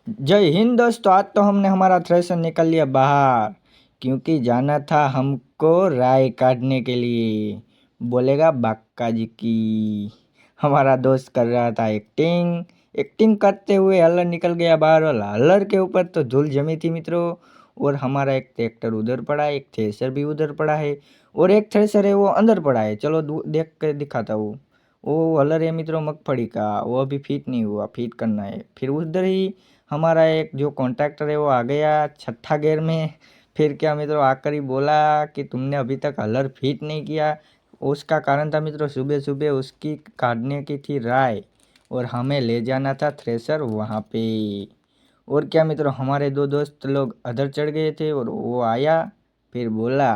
जय हिंद दोस्तों। आज तो हमने हमारा थ्रेशर निकल लिया बाहर, क्योंकि जाना था हमको राय काटने के लिए। बोलेगा बाक्का जी की। हमारा दोस्त कर रहा था एक्टिंग। एक्टिंग करते हुए हल्लर निकल गया बाहर, और हल्लर के ऊपर तो धूल जमी थी मित्रों। और हमारा एक ट्रैक्टर उधर पड़ा है, एक थ्रेशर भी उधर पड़ा है, और एक थ्रेशर है वो अंदर पड़ा है। चलो देख कर दिखाता हूँ। वो हल्लर है मित्रों मगफड़ी का, वो अभी फिट नहीं हुआ, फिट करना है। फिर उधर ही हमारा एक जो कॉन्ट्रैक्टर है वो आ गया छठा गेयर में। फिर क्या मित्रों आकर ही बोला कि तुमने अभी तक हलर फिट नहीं किया। उसका कारण था मित्रों, सुबह सुबह उसकी काटने की थी राय, और हमें ले जाना था थ्रेशर वहाँ पे। और क्या मित्रों, हमारे दो दोस्त लोग अधर चढ़ गए थे, और वो आया फिर बोला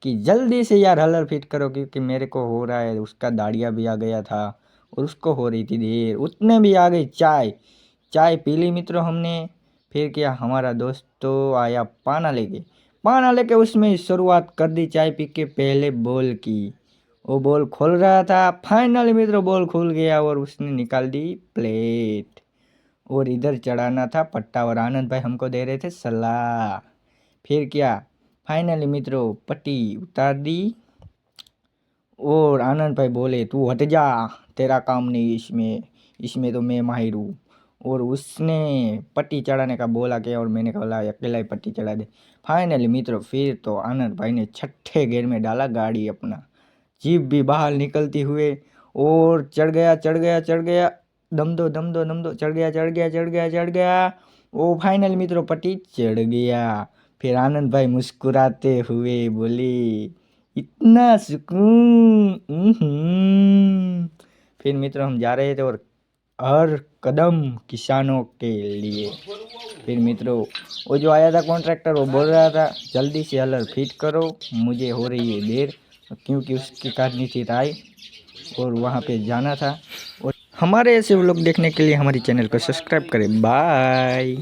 कि जल्दी से यार हलर फिट करो, क्योंकि मेरे को हो रहा है। उसका दाढ़िया भी आ गया था, और उसको हो रही थी देर। उतने भी आ गई चाय। चाय पी ली मित्रों हमने। फिर क्या, हमारा दोस्त तो आया पाना लेके उसमें शुरुआत कर दी चाय पी के पहले बॉल की। वो बॉल खोल रहा था, फाइनली मित्रों बॉल खुल गया, और उसने निकाल दी प्लेट। और इधर चढ़ाना था पट्टा, और आनंद भाई हमको दे रहे थे सलाह। फिर क्या, फाइनली मित्रों पट्टी उतार दी, और आनंद भाई बोले तू हट जा, तेरा काम नहीं इसमें, इसमें तो मैं माहिर हूँ। और उसने पट्टी चढ़ाने का बोला कि, और मैंने बोला अकेला ही पट्टी चढ़ा दे। फाइनली मित्रों फिर तो आनंद भाई ने छठे गेर में डाला गाड़ी अपना, जीप भी बाहर निकलती हुए। और चढ़ गया, दम दो, चढ़ गया। ओ फाइनल मित्रों पट्टी चढ़ गया। फिर आनंद भाई मुस्कुराते हुए बोले इतना सुकून। फिर मित्रों हम जा रहे थे, और हर कदम किसानों के लिए। फिर मित्रों वो जो आया था कॉन्ट्रैक्टर, वो बोल रहा था जल्दी से हलर फिट करो, मुझे हो रही है देर, क्योंकि उसकी काटनी थी राय, और वहाँ पे जाना था। और हमारे ऐसे व्लॉग देखने के लिए हमारी चैनल को सब्सक्राइब करें। बाय।